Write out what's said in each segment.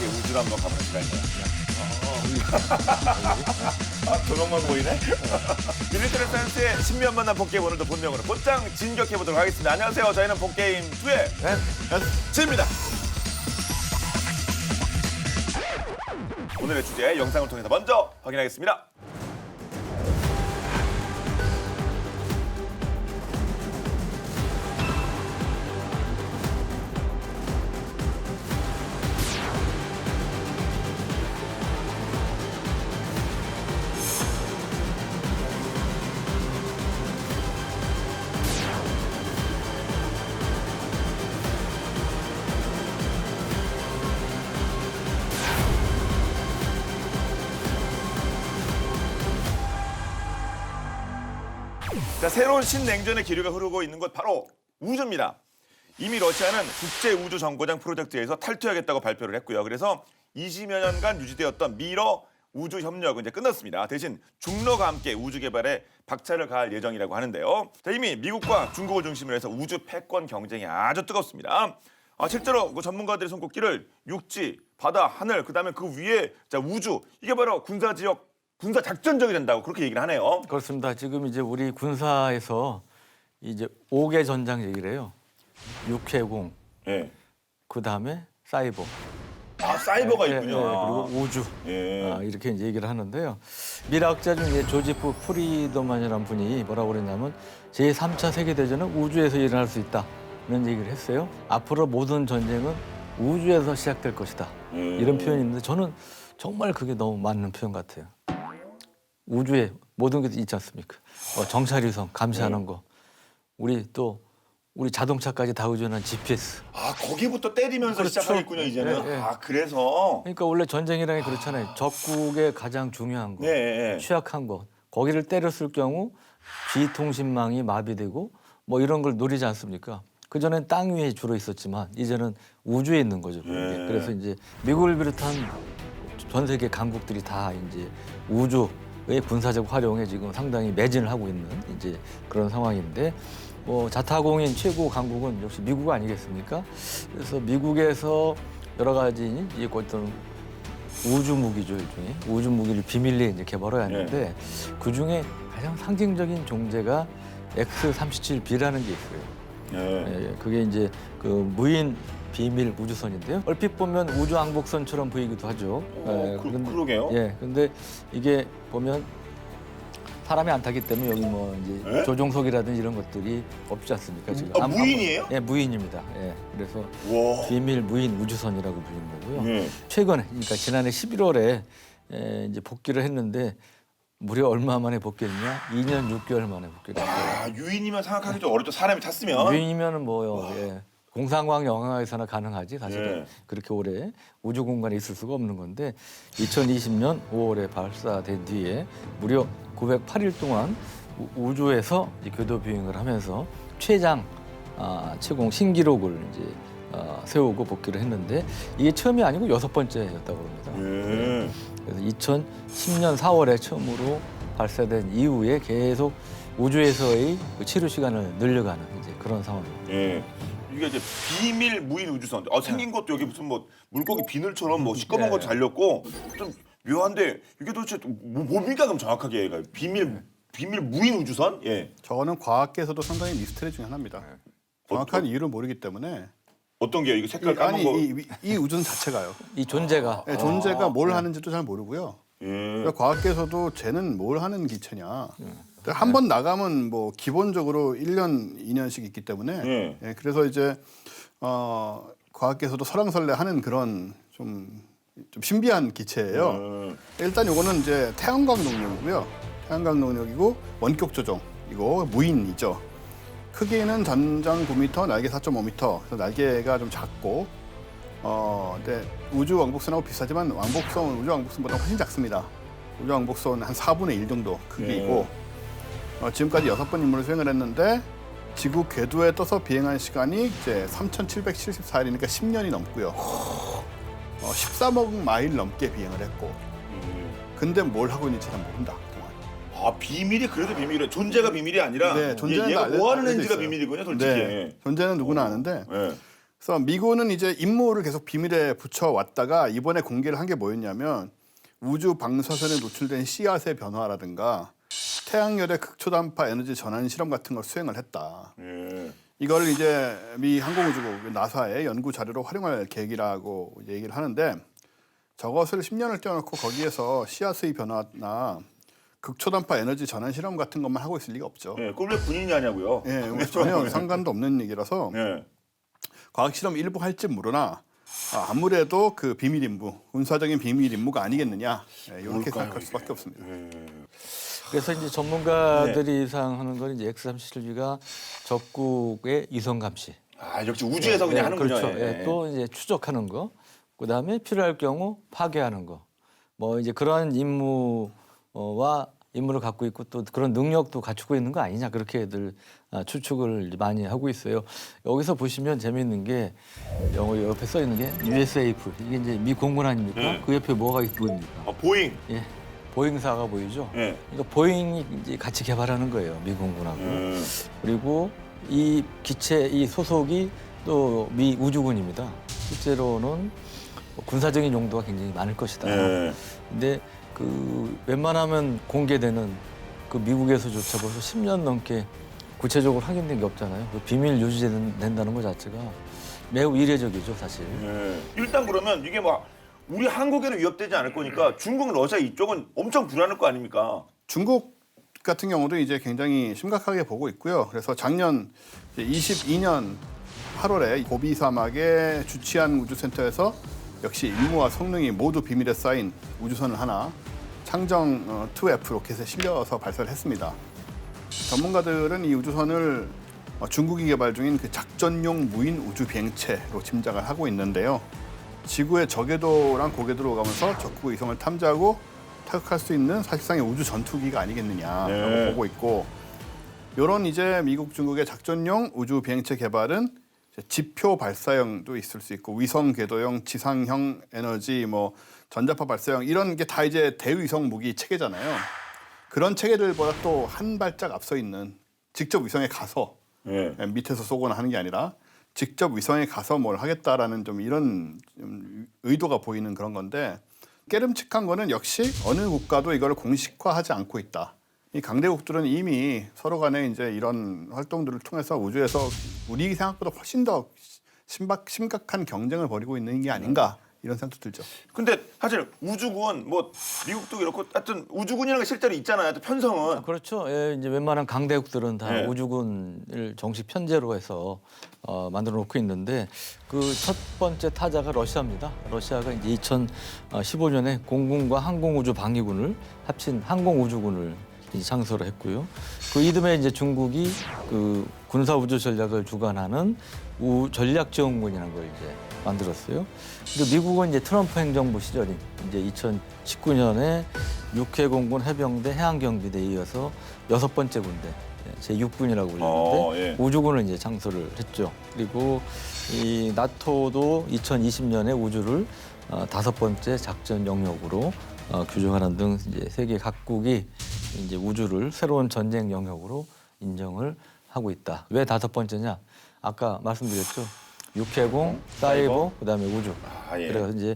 함께 우주로 한번 가보는 시간이에요. 조명만 보이네? 유니트럴 사이언스의 신비한 만남 본게임 오늘도 본명으로 곧장 진격해보도록 하겠습니다. 안녕하세요. 저희는 본게임 2의 지입니다. 오늘의 주제 영상을 통해서 먼저 확인하겠습니다. 자, 새로운 신냉전의 기류가 흐르고 있는 곳 바로 우주입니다. 이미 러시아는 국제우주정거장 프로젝트에서 탈퇴하겠다고 발표를 했고요. 그래서 20여 년간 유지되었던 미러 우주 협력은 이제 끝났습니다. 대신 중러가 함께 우주 개발에 박차를 가할 예정이라고 하는데요. 자, 이미 미국과 중국을 중심으로 해서 우주 패권 경쟁이 아주 뜨겁습니다. 실제로 그 전문가들의 손꼽기를 육지, 바다, 하늘, 그다음에 그 위에 자, 우주, 이게 바로 군사지역 군사 작전적이 된다고 그렇게 얘기를 하네요. 그렇습니다. 지금 이제 우리 군사에서 이제 5개 전장 얘기를 해요. 육해공, 예. 그다음에 사이버. 사이버가 있군요. 그리고 우주. 예. 이렇게 이제 얘기를 하는데요. 미래학자 중에 조지프 프리더만이라는 분이 뭐라고 그랬냐면 제3차 세계대전은 우주에서 일어날 수 있다. 이런 얘기를 했어요. 앞으로 모든 전쟁은 우주에서 시작될 것이다. 이런 표현이 있는데 저는 정말 그게 너무 맞는 표현 같아요. 우주에 모든 게 있지 않습니까? 정찰위성 감시하는 거, 우리 자동차까지 다 의존한 GPS. 거기부터 때리면서 그렇죠. 시작하겠군요, 이제는. 예. 그래서. 그러니까 원래 전쟁이라는 게 그렇잖아요. 적국의 가장 중요한 거, 네. 취약한 거, 거기를 때렸을 경우 지통신망이 마비되고 뭐 이런 걸 노리지 않습니까? 그전엔 땅 위에 주로 있었지만 이제는 우주에 있는 거죠. 그게. 그래서 이제 미국을 비롯한 전 세계 강국들이 다 이제 우주의 군사적 활용에 지금 상당히 매진을 하고 있는 이제 그런 상황인데 자타공인 최고 강국은 역시 미국 아니겠습니까? 그래서 미국에서 여러 가지 이제 어떤 우주 무기죠, 일종의 우주 무기를 비밀리에 이제 개발해 왔는데 그 중에 가장 상징적인 존재가 X-37B라는 게 있어요. 그게 이제 그 무인 비밀 우주선인데요. 얼핏 보면 우주 왕복선처럼 보이기도 하죠. 그러게요. 근데 이게 보면 사람이 안 타기 때문에 여기 뭐 이제 조종석이라든지 이런 것들이 없지 않습니까? 지금 무인이에요? 무인입니다. 그래서 와. 비밀 무인 우주선이라고 불리는 거고요. 최근에, 그러니까 지난해 11월에 이제 복귀를 했는데 무려 얼마 만에 복귀했냐? 2년 6개월 만에 복귀를 했어요. 유인이면 생각하기 좀 어렵죠. 사람이 탔으면. 유인이면은 뭐요? 공상과학 영화에서나 가능하지 사실은 그렇게 오래 우주 공간에 있을 수가 없는 건데 2020년 5월에 발사된 뒤에 무려 908일 동안 우주에서 이제 교도 비행을 하면서 최장 채공 신기록을 이제 세우고 복귀를 했는데 이게 처음이 아니고 6번째였다고 합니다. 그래서 2010년 4월에 처음으로 발사된 이후에 계속 우주에서의 그 치료 시간을 늘려가는 이제 그런 상황입니다. 이게 이제 비밀 무인 우주선. 생긴 것도 여기 무슨 뭐 물고기 비늘처럼 뭐 시꺼먼 거 달렸고 좀 묘한데 이게 도대체 뭡니까 그럼 정확하게 얘가 비밀 무인 우주선? 저거는 과학계에서도 상당히 미스터리 중에 하나입니다. 정확한 이유를 모르기 때문에. 어떤 게요? 이거 색깔 까만 거? 이 우주선 자체가요. 이 존재가 존재가 뭘 하는지도 잘 모르고요. 그러니까 과학계에서도 쟤는 뭘 하는 기체냐. 한 번 나가면 뭐 기본적으로 1년, 2년씩 있기 때문에 그래서 이제 과학계에서도 설왕설래하는 그런 좀 신비한 기체예요. 일단 요거는 이제 태양광 동력이고요. 태양광 동력이고 원격 조종 이거 무인이죠. 크기는 전장 9m, 날개 4.5m. 그래서 날개가 좀 작고 근데 우주 왕복선하고 비슷하지만 우주 왕복선보다 훨씬 작습니다. 우주 왕복선 한 4분의 1 정도 크기이고 지금까지 6번 임무를 수행을 했는데 지구 궤도에 떠서 비행한 시간이 이제 3,774일이니까 10년이 넘고요. 13억 마일 넘게 비행을 했고 근데 뭘 하고 있는지 잘 모른다. 그동안. 비밀이 그래도 비밀이에요. 존재가 비밀이 아니라 존재는 얘가 뭐 하는 알려져 앤지가 있어요. 비밀이군요, 솔직히. 존재는 누구나 아는데 그래서 미군은 이제 임무를 계속 비밀에 붙여왔다가 이번에 공개를 한 게 뭐였냐면 우주 방사선에 노출된 씨앗의 변화라든가 태양열의 극초단파 에너지 전환 실험 같은 걸 수행을 했다. 이걸 이제 미 항공우주국 나사의 연구 자료로 활용할 계획이라고 얘기를 하는데 저것을 10년을 떼어놓고 거기에서 씨앗의 변화나 극초단파 에너지 전환 실험 같은 것만 하고 있을 리가 없죠. 예, 그걸 왜 군인이 하냐고요? 예, 전혀 상관도 없는 얘기라서 예. 과학 실험 일부 할지 모르나 아무래도 그 비밀 임무, 군사적인 비밀 임무가 아니겠느냐 이렇게 생각할 수밖에 없습니다. 그래서 이제 전문가들이 예상하는 건 이제 X-37B가 적국의 위성 감시. 아, 역시 우주에서 그냥 하는군요. 그렇죠. 예. 또 이제 추적하는 거, 그다음에 필요할 경우 파괴하는 거. 뭐 이제 그러한 임무와 임무를 갖고 있고 또 그런 능력도 갖추고 있는 거 아니냐 그렇게들 추측을 많이 하고 있어요. 여기서 보시면 재미있는 게 영어 옆에 써 있는 게 USAF 이게 이제 미 공군 아닙니까? 그 옆에 뭐가 보입니까? 보잉. 예, 보잉사가 보이죠. 예. 그러니까 보잉이 이제 같이 개발하는 거예요, 미 공군하고. 그리고 이 기체 이 소속이 또 미 우주군입니다. 실제로는 군사적인 용도가 굉장히 많을 것이다. 근데 그 웬만하면 공개되는 그 미국에서조차 벌써 10년 넘게 구체적으로 확인된 게 없잖아요. 그 비밀 유지된다는 것 자체가 매우 이례적이죠, 사실. 일단 그러면 이게 막 우리 한국에는 위협되지 않을 거니까 중국, 러시아 이쪽은 엄청 불안할 거 아닙니까? 중국 같은 경우도 이제 굉장히 심각하게 보고 있고요. 그래서 작년 22년 8월에 고비 사막의 주치안 우주센터에서 역시 임무와 성능이 모두 비밀에 쌓인 우주선을 하나 창정 2F 로켓에 실려서 발사를 했습니다. 전문가들은 이 우주선을 중국이 개발 중인 그 작전용 무인 우주 비행체로 짐작을 하고 있는데요. 지구의 저궤도랑 고궤도로 가면서 적국 위성을 탐지하고 타격할 수 있는 사실상의 우주 전투기가 아니겠느냐라고 보고 있고, 이런 이제 미국, 중국의 작전용 우주 비행체 개발은 지표 발사형도 있을 수 있고 위성 궤도형, 지상형 에너지, 뭐 전자파 발사형 이런 게 다 이제 대위성 무기 체계잖아요. 그런 체계들보다 또 한 발짝 앞서 있는 직접 위성에 가서 밑에서 쏘거나 하는 게 아니라 직접 위성에 가서 뭘 하겠다라는 좀 이런 좀 의도가 보이는 그런 건데, 깨름칙한 거는 역시 어느 국가도 이걸 공식화하지 않고 있다. 이 강대국들은 이미 서로 간에 이제 이런 활동들을 통해서 우주에서 우리 생각보다 훨씬 더 심각한 경쟁을 벌이고 있는 게 아닌가 이런 생각도 들죠. 근데 사실 우주군 뭐 미국도 그렇고 하여튼 우주군이라는 게 실제로 있잖아요. 또 편성은. 그렇죠. 예, 이제 웬만한 강대국들은 다 예. 우주군을 정식 편제로 해서 만들어 놓고 있는데 그 첫 번째 타자가 러시아입니다. 러시아가 이제 2015년에 공군과 항공우주방위군을 합친 항공우주군을 이제 창설을 했고요. 그 이듬해 이제 중국이 그 군사우주 전략을 주관하는 전략지원군이라는 걸 이제 만들었어요. 그리고 미국은 이제 트럼프 행정부 시절인 이제 2019년에 육해공군 해병대 해양경비대에 이어서 6번째 군대 제6군이라고 불리는데 우주군을 이제 창설을 했죠. 그리고 이 나토도 2020년에 우주를 5번째 작전 영역으로 규정하는 등 이제 세계 각국이 이제 우주를 새로운 전쟁 영역으로 인정을 하고 있다. 왜 5번째냐? 아까 말씀드렸죠. 육해공, 사이버, 그다음에 우주. 그래서 이제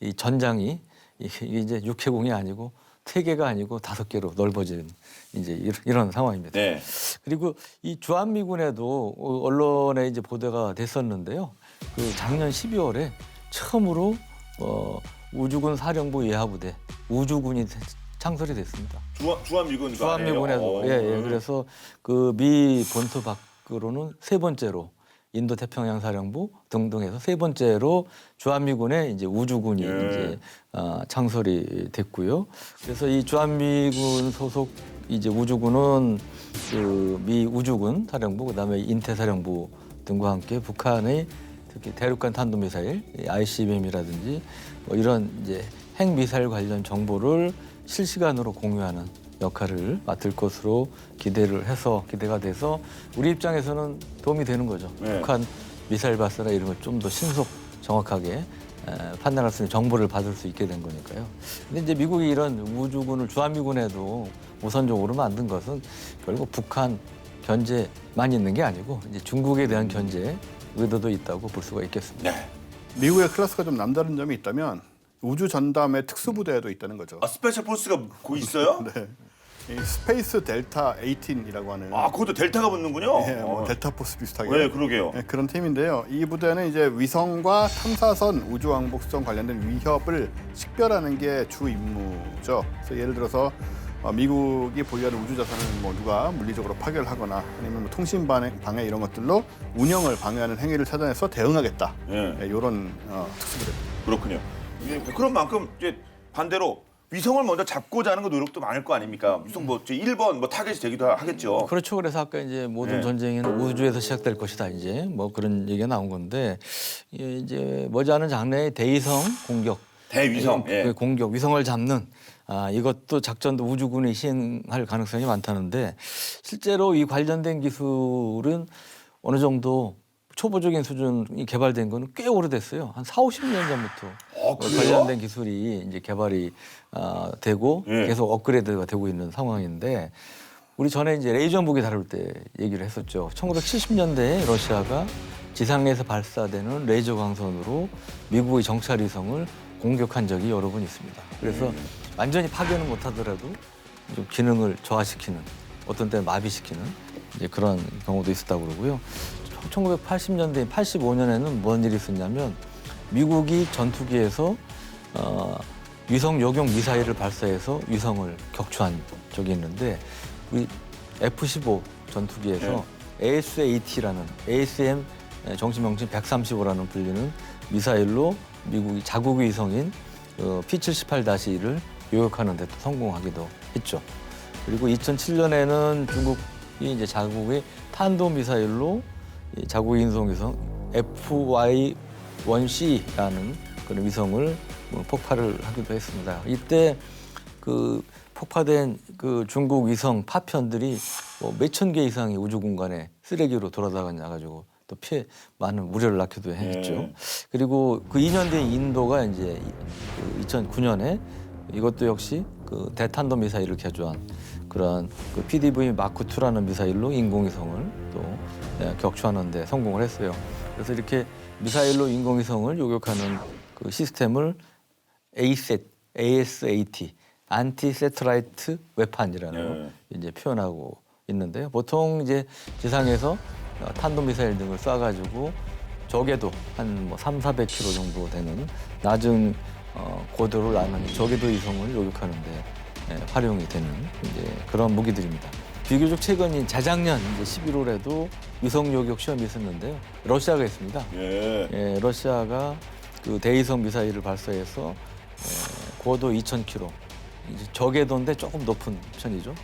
이 전장이 이게 이제 육해공이 아니고 3개가 아니고 5개로 넓어지는 이제 이런 상황입니다. 네. 그리고 이 주한미군에도 언론에 이제 보도가 됐었는데요. 그 작년 12월에 처음으로 우주군 사령부 예하부대 우주군이 창설이 됐습니다. 주한미군. 주한미군에도 예. 그래서 그 미 본토 밖으로는 3번째로 인도 태평양 사령부 등등 해서 3번째로 주한미군의 이제 우주군이 이제 창설이 됐고요. 그래서 이 주한미군 소속 이제 우주군은 그 미 우주군 사령부 그다음에 인태 사령부 등과 함께 북한의 특히 대륙간 탄도미사일 ICBM이라든지 뭐 이런 이제 핵미사일 관련 정보를 실시간으로 공유하는 역할을 맡을 것으로 기대가 돼서 우리 입장에서는 도움이 되는 거죠. 네. 북한 미사일 발사나 이런 걸 좀 더 신속 정확하게 판단할 수 있는 정보를 받을 수 있게 된 거니까요. 근데 이제 미국이 이런 우주군을 주한미군에도 우선적으로 만든 것은 결국 북한 견제만 있는 게 아니고 이제 중국에 대한 견제 의도도 있다고 볼 수가 있겠습니다. 네. 미국의 클래스가 좀 남다른 점이 있다면 우주 전담의 특수부대도 있다는 거죠. 아 스페셜 포스가 거 있어요? 네. 이 스페이스 델타 18이라고 하는 아 그것도 델타가 붙는군요. 예, 뭐 델타 포스 비슷하게 네, 그러게요. 예, 그런 팀인데요. 이 부대는 이제 위성과 탐사선 우주 왕복선 관련된 위협을 식별하는 게 주 임무죠. 그래서 예를 들어서 미국이 보유하는 우주 자산을 뭐 누가 물리적으로 파괴하거나 아니면 뭐 통신 방해 이런 것들로 운영을 방해하는 행위를 찾아내서 대응하겠다. 예. 이런 특수부대입니다. 그렇군요. 그런 만큼 이제 반대로 위성을 먼저 잡고자 하는 그 노력도 많을 거 아닙니까? 위성 뭐 1번 뭐 타겟이 되기도 하겠죠. 그렇죠. 그래서 아까 이제 모든 네. 전쟁은 우주에서 시작될 것이다. 이제 뭐 그런 얘기가 나온 건데 이제 머지않은 장래에 대위성 공격, 대위성. 예. 공격 위성을 잡는 이것도 작전도 우주군이 시행할 가능성이 많다는데 실제로 이 관련된 기술은 어느 정도 초보적인 수준이 개발된 거는 꽤 오래됐어요. 한 40-50년 전부터 그래요? 관련된 기술이 이제 개발이 되고 예. 계속 업그레이드가 되고 있는 상황인데 우리 전에 이제 레이저 무기 다룰 때 얘기를 했었죠. 1970년대에 러시아가 지상에서 발사되는 레이저 광선으로 미국의 정찰 위성을 공격한 적이 여러 번 있습니다. 그래서 완전히 파괴는 못하더라도 좀 기능을 저하시키는 어떤 때는 마비시키는 이제 그런 경우도 있었다고 그러고요. 1980년대, 85년에는 뭔 일이 있었냐면 미국이 전투기에서 위성 요격 미사일을 발사해서 위성을 격추한 적이 있는데 우리 F-15 전투기에서 ASAT라는 ASM 정신명칭 135라는 불리는 미사일로 미국이 자국 위성인 P-78-1을 요격하는 데 또 성공하기도 했죠. 그리고 2007년에는 중국이 이제 자국의 탄도 미사일로 자국 인공위성 FY-1C라는 그런 위성을 폭발을 하기도 했습니다. 이때 그 폭파된 그 중국 위성 파편들이 뭐 몇천 개 이상의 우주 공간에 쓰레기로 돌아다녀 가지고 또 많은 우려를 낳기도 했죠. 그리고 그 2년 뒤에 인도가 이제 2009년에 이것도 역시 그 대탄도 미사일을 개조한 그런 그 PDV 마크 2라는 미사일로 인공위성을 또 격추하는 데 성공을 했어요. 그래서 이렇게 미사일로 인공위성을 요격하는 그 시스템을 ASAT, 안티 세틀라이트 웨판이라는 이제 표현하고 있는데요. 보통 이제 지상에서 탄도 미사일 등을 쏴가지고 적에도 한 뭐 300-400km 정도 되는 낮은 고도를 나는 적에도 위성을 요격하는데 활용이 되는 이제 그런 무기들입니다. 비교적 최근인 재작년 이제 11월에도 위성 요격 시험이 있었는데요. 러시아가 했습니다. 러시아가 그 대위성 미사일을 발사해서 고도 2,000km, 이제 저궤도인데 조금 높은 편이죠.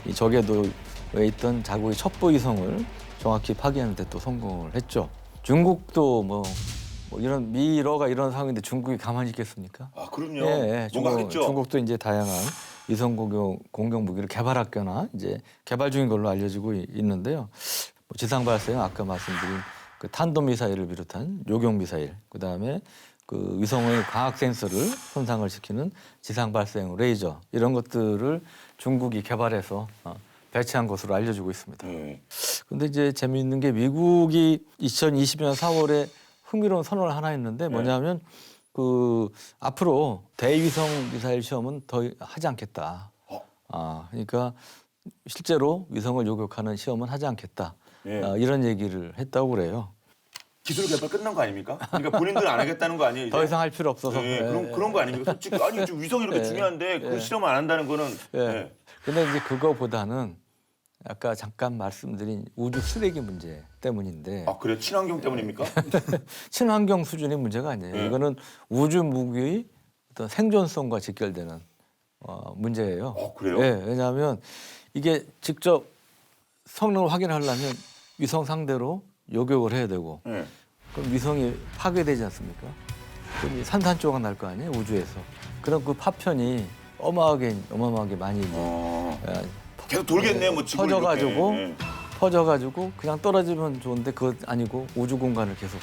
이 저궤도에 있던 자국의 첩보 위성을 정확히 파괴하는 데 또 성공을 했죠. 중국도 뭐 이런 미러가 이런 상황인데 중국이 가만히 있겠습니까? 아 그럼요. 뭔가 하겠죠. 중국도 이제 다양한 위성 공격 무기를 개발했거나 이제 개발 중인 걸로 알려지고 있는데요. 뭐 지상 발사형 아까 말씀드린 그 탄도 미사일을 비롯한 요격 미사일, 그다음에 그 위성의 광학 센서를 손상을 시키는 지상 발사형 레이저 이런 것들을 중국이 개발해서 배치한 것으로 알려지고 있습니다. 근데 이제 재미있는 게 미국이 2020년 4월에 흥미로운 선언을 하나 했는데 뭐냐면 그 앞으로 대위성 미사일 시험은 더 하지 않겠다. 그러니까 실제로 위성을 요격하는 시험은 하지 않겠다. 이런 얘기를 했다고 그래요. 기술 개발 끝난 거 아닙니까? 그러니까 본인들은 안 하겠다는 거 아니에요? 이제? 더 이상 할 필요 없어서. 그런 거 아닙니까? 솔직히 아니 지금 위성이 이렇게 중요한데 그 실험을 안 한다는 거는. 근데 이제 그거보다는 아까 잠깐 말씀드린 우주 쓰레기 문제 때문인데. 아 그래요? 친환경 때문입니까? 친환경 수준의 문제가 아니에요. 이거는 우주 무기의 어떤 생존성과 직결되는 문제예요. 그래요? 왜냐하면 이게 직접 성능을 확인하려면 위성 상대로 요격을 해야 되고 그럼 위성이 파괴되지 않습니까? 그럼 산산조각 날 거 아니에요, 우주에서. 그럼 그 파편이 어마어마하게 많이 이제 계속 돌겠네요, 뭐 지구를 퍼져가지고 그냥 떨어지면 좋은데 그것 아니고 우주 공간을 계속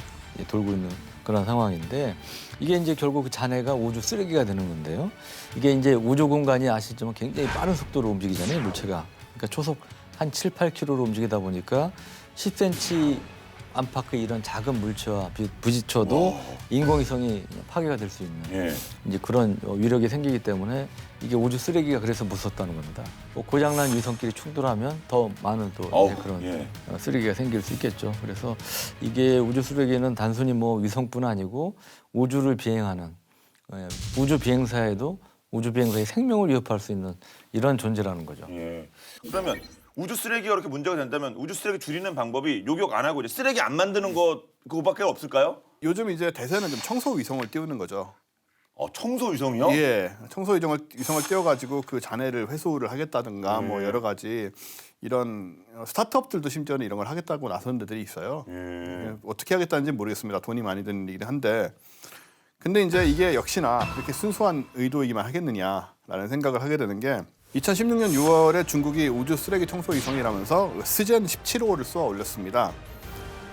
돌고 있는 그런 상황인데 이게 이제 결국 그 잔해가 우주 쓰레기가 되는 건데요. 이게 이제 우주 공간이 아시지만 굉장히 빠른 속도로 움직이잖아요, 물체가. 그러니까 초속 한 7-8km로 움직이다 보니까 10cm 안팎의 이런 작은 물체와 부딪혀도 인공위성이 파괴가 될 수 있는 예. 이제 그런 위력이 생기기 때문에 이게 우주 쓰레기가 그래서 무섭다는 겁니다. 뭐 고장난 위성끼리 충돌하면 더 많은 또 어우, 이제 그런 예. 쓰레기가 생길 수 있겠죠. 그래서 이게 우주 쓰레기는 단순히 뭐 위성뿐 아니고 우주를 비행하는 우주 비행사에도 우주 비행사의 생명을 위협할 수 있는 이런 존재라는 거죠. 예. 그러면 우주 쓰레기가 그렇게 문제가 된다면 우주 쓰레기 줄이는 방법이 요격 안 하고 이제 쓰레기 안 만드는 거 그거밖에 없을까요? 요즘 이제 대세는 좀 청소 위성을 띄우는 거죠. 청소 위성이요? 예, 청소 위성을 띄워가지고 그 잔해를 회수를 하겠다든가 뭐 여러 가지 이런 스타트업들도 심지어는 이런 걸 하겠다고 나선 데들이 있어요. 예, 어떻게 하겠다는지 모르겠습니다. 돈이 많이 드는 일이긴 한데, 근데 이제 이게 역시나 그렇게 순수한 의도이기만 하겠느냐라는 생각을 하게 되는 게 2016년 6월에 중국이 우주 쓰레기 청소 위성이라면서 스젠 17호를 쏘아 올렸습니다.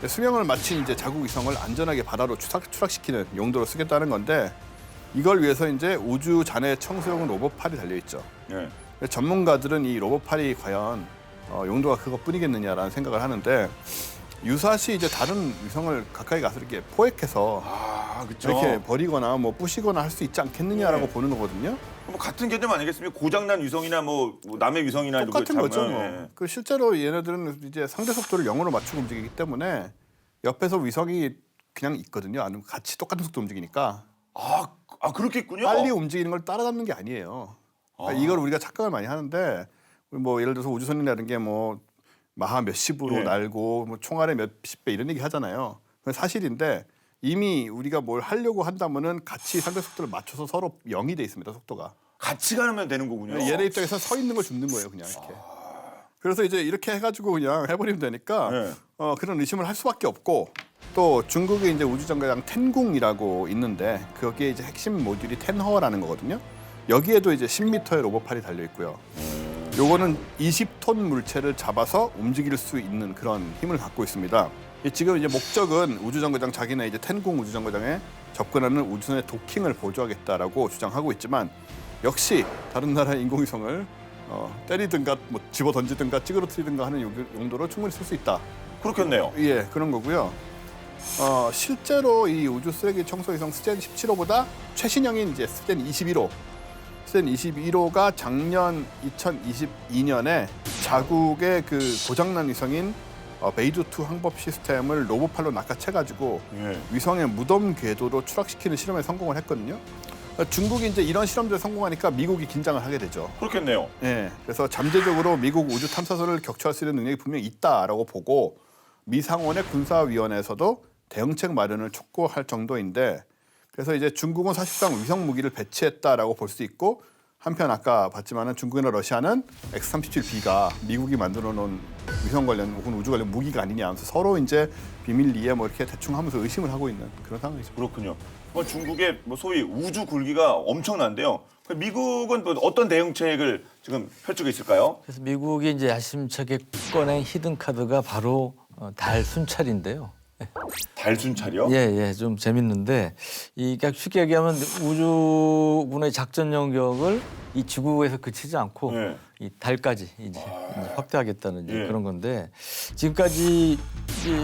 수명을 마친 이제 자국 위성을 안전하게 바다로 추락시키는 용도로 쓰겠다는 건데, 이걸 위해서 이제 우주 잔해 청소용 로봇팔이 달려 있죠. 예. 전문가들은 이 로봇팔이 과연 용도가 그것뿐이겠느냐라는 생각을 하는데, 유사시 이제 다른 위성을 가까이 가서 이렇게 포획해서 그렇죠. 이렇게 버리거나 뭐 부시거나 할 수 있지 않겠느냐라고 네. 보는 거거든요. 뭐 같은 개념 아니겠습니까? 고장난 위성이나 뭐 남의 위성이나 이런 똑같은 걸 거죠. 잡으면, 뭐. 예. 그 실제로 얘네들은 이제 상대 속도를 0으로 맞추고 움직이기 때문에 옆에서 위성이 그냥 있거든요. 아니면 같이 똑같은 속도 움직이니까 그렇겠군요. 빨리 움직이는 걸 따라잡는 게 아니에요. 그러니까 이걸 우리가 착각을 많이 하는데, 뭐 예를 들어서 우주선이라는 게 뭐 마하 몇십으로 예. 날고 뭐 총알의 몇십 배 이런 얘기 하잖아요. 그건 사실인데, 이미 우리가 뭘 하려고 한다면은 같이 상대 속도를 맞춰서 서로 0이 돼 있습니다. 속도가. 같이 가면 되는 거군요. 얘네 입장에서 서 있는 걸 줍는 거예요, 그냥 이렇게. 그래서 이제 이렇게 해가지고 그냥 해버리면 되니까 네. 그런 의심을 할 수밖에 없고, 또 중국의 이제 우주정거장 텐궁이라고 있는데 거기에 이제 핵심 모듈이 텐허라는 거거든요. 여기에도 이제 10m의 로봇팔이 달려 있고요. 요거는 20톤 물체를 잡아서 움직일 수 있는 그런 힘을 갖고 있습니다. 지금 이제 목적은 우주정거장 자기네 이제 텐궁 우주정거장에 접근하는 우주선의 도킹을 보조하겠다라고 주장하고 있지만, 역시 다른 나라의 인공위성을 때리든가 뭐 집어 던지든가 찌그러뜨리든가 하는 용도로 충분히 쓸 수 있다. 그렇겠네요. 예, 그런 거고요. 실제로 이 우주 쓰레기 청소 위성 스젠 17호보다 최신형인 이제 스젠 21호. 스젠 21호가 작년 2022년에 자국의 그 고장난 위성인 베이두2 항법 시스템을 로봇팔로 낚아채가지고 예. 위성의 무덤 궤도로 추락시키는 실험에 성공을 했거든요. 중국이 이제 이런 실험들에 성공하니까 미국이 긴장을 하게 되죠. 그렇겠네요. 예, 그래서 잠재적으로 미국 우주 탐사선을 격추할 수 있는 능력이 분명히 있다라고 보고, 미 상원의 군사위원회에서도 대응책 마련을 촉구할 정도인데, 그래서 이제 중국은 사실상 위성 무기를 배치했다라고 볼 수 있고, 한편 아까 봤지만은 중국이나 러시아는 X-37B가 미국이 만들어 놓은 위성 관련 혹은 우주 관련 무기가 아니냐 하면서 서로 이제 비밀리에 뭐 이렇게 대충 하면서 의심을 하고 있는 그런 상황이죠. 그렇군요. 중국의 뭐 소위 우주 굴기가 엄청난데요. 미국은 뭐 어떤 대응책을 지금 펼치고 있을까요? 그래서 미국이 이제 야심차게 꺼낸 히든 카드가 바로 달 순찰인데요. 달 순찰이요? 예, 좀 재밌는데, 그러니까 쉽게 얘기하면 우주군의 작전 영역을 이 지구에서 그치지 않고 예. 이 달까지 이제 확대하겠다는 이제 예. 그런 건데, 지금까지 이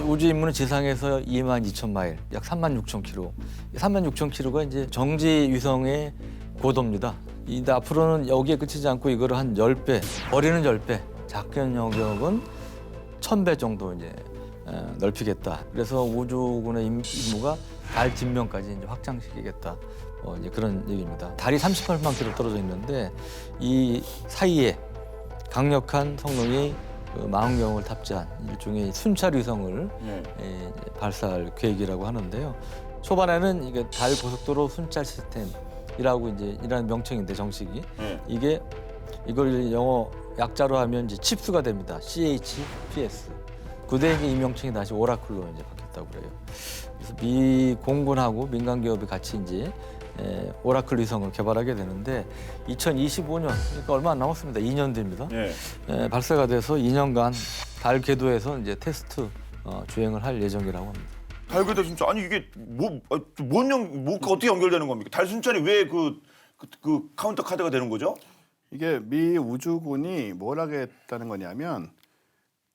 우주 임무는 지상에서 22,000마일, 약 36,000km. 36,000km가 이제 정지 위성의 고도입니다. 앞으로는 여기에 그치지 않고 이거를 한 10배, 거리는 10배, 작전 영역은 1,000배 정도 이제 넓히겠다. 그래서 우주군의 임무가 달 뒷면까지 이제 확장시키겠다. 이제 그런 얘기입니다. 달이 38만 킬로 떨어져 있는데 이 사이에 강력한 성능의 망원경을 탑재한 일종의 순찰 위성을 이제 발사할 계획이라고 하는데요. 초반에는 이게 달 고속도로 순찰 시스템이라고 이제 이라는 명칭인데 정식이 이걸 영어 약자로 하면 이제 칩스가 됩니다. CHPS. 그때 이제 이 명칭이 다시 오라클로 이제 바뀌었다고 그래요. 그래서 미 공군하고 민간 기업이 같이 이제 오라클 위성을 개발하게 되는데 2025년, 그러니까 얼마 안 남았습니다. 2년 됩니다. 발사가 돼서 2년간 달 궤도에서 이제 테스트 주행을 할 예정이라고 합니다. 달 궤도 순찰 아니 이게 어떻게 연결되는 겁니까? 달 순찰이 왜 그 카운터 카드가 되는 거죠? 이게 미 우주군이 뭘 하겠다는 거냐면,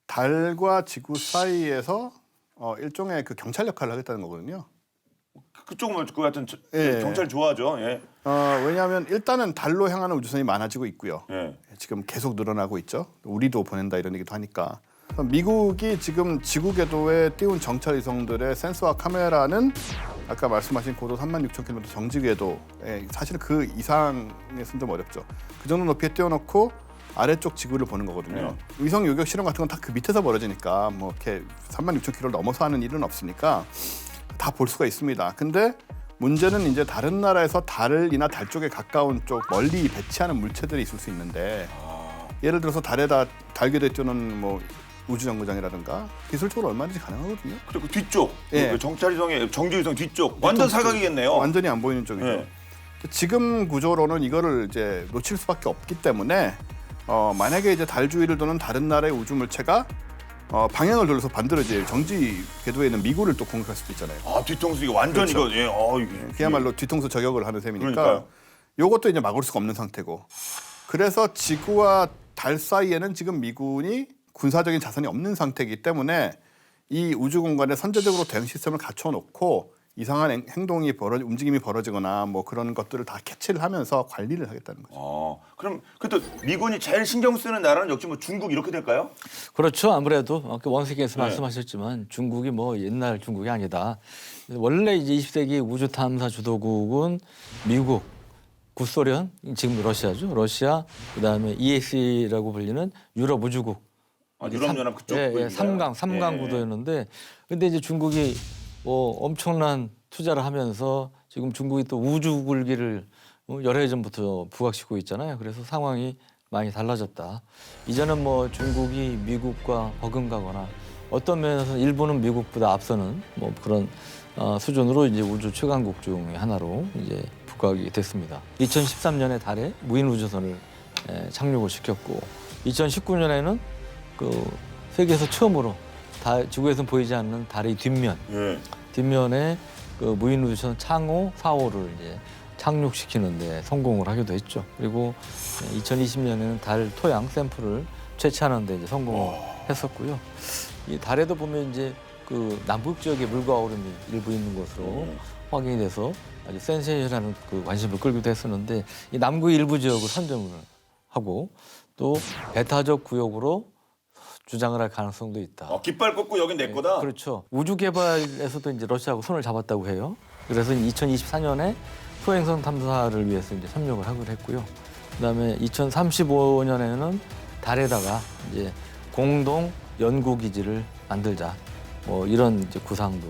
달과 지구 사이에서 일종의 그 경찰 역할을 하겠다는 거거든요. 그쪽은 그 같은 예. 경찰 좋아하죠. 예. 왜냐하면 일단은 달로 향하는 우주선이 많아지고 있고요. 예. 지금 계속 늘어나고 있죠. 우리도 보낸다 이런 얘기도 하니까. 미국이 지금 지구 궤도에 띄운 정찰 위성들의 센서와 카메라는 아까 말씀하신 고도 36,000km 정지 궤도에 사실 그 이상에서는 좀 어렵죠. 그 정도 높이에 띄워놓고 아래쪽 지구를 보는 거거든요. 위성 요격 실험 같은 건 다 그 밑에서 벌어지니까 뭐 이렇게 36,000km를 넘어서 하는 일은 없으니까 다 볼 수가 있습니다. 근데 문제는 이제 다른 나라에서 달이나 달 쪽에 가까운 쪽 멀리 배치하는 물체들이 있을 수 있는데 예를 들어서 달에다 달궤도에 띄우는 뭐 우주정거장이라든가 기술적으로 얼마든지 가능하거든요. 그리고 뒤쪽 예. 그 정찰위성의 정지위성 뒤쪽 완전 사각이겠네요. 완전히 안 보이는 쪽이죠. 예. 지금 구조로는 이거를 이제 놓칠 수밖에 없기 때문에 만약에 이제 달 주위를 도는 다른 나라의 우주 물체가 방향을 돌려서 반대로 이제 정지 궤도에 있는 미국을 또 공격할 수도 있잖아요. 아 뒤통수 이거 완전 그렇죠. 이거 이게 그야말로 뒤통수 저격을 하는 셈이니까 그러니까요. 요것도 이제 막을 수가 없는 상태고 그래서 지구와 달 사이에는 지금 미군이 군사적인 자산이 없는 상태이기 때문에 이 우주 공간에 선제적으로 대응 시스템을 갖춰놓고 이상한 행동이 움직임이 벌어지거나 뭐 그런 것들을 다 캐치를 하면서 관리를 하겠다는 거죠. 그럼 그또 미군이 제일 신경 쓰는 나라는 역시 뭐 중국 이렇게 될까요? 그렇죠. 아무래도 아까 원색에서 네. 말씀하셨지만 중국이 뭐 옛날 중국이 아니다. 원래 이제 20세기 우주 탐사 주도국은 미국, 구소련, 지금 러시아죠. 러시아, 그다음에 ESA라고 불리는 유럽 우주국. 유럽연합 그쪽 예, 삼강 구도였는데 근데 이제 중국이 뭐 엄청난 투자를 하면서 지금 중국이 또 우주 굴기를 여러 해 전부터 부각시키고 있잖아요. 그래서 상황이 많이 달라졌다. 이제는 뭐 중국이 미국과 버금가거나 어떤 면에서 일본은 미국보다 앞서는 뭐 그런 수준으로 이제 우주 최강국 중의 하나로 이제 부각이 됐습니다. 2013년에 달에 무인 우주선을 착륙을 시켰고 2019년에는 그 세계에서 처음으로 지구에서는 보이지 않는 달의 뒷면에 그 무인 우주선 창호 4호를 이제 착륙시키는데 성공을 하기도 했죠. 그리고 2020년에는 달 토양 샘플을 채취하는데 이제 성공을 했었고요. 이 달에도 보면 이제 그 남북 지역에 물과 얼음이 일부 있는 것으로 확인이 돼서 아주 센세이션하는 그 관심을 끌기도 했었는데 이 남극 일부 지역을 선정을 하고 또 배타적 구역으로 주장을 할 가능성도 있다. 깃발 꽂고 여긴 내 거다. 그렇죠. 우주 개발에서도 이제 러시아하고 손을 잡았다고 해요. 그래서 2024년에 소행성 탐사를 위해서 이제 협력을 하기로 했고요. 그다음에 2035년에는 달에다가 이제 공동 연구 기지를 만들자. 뭐 이런 이제 구상도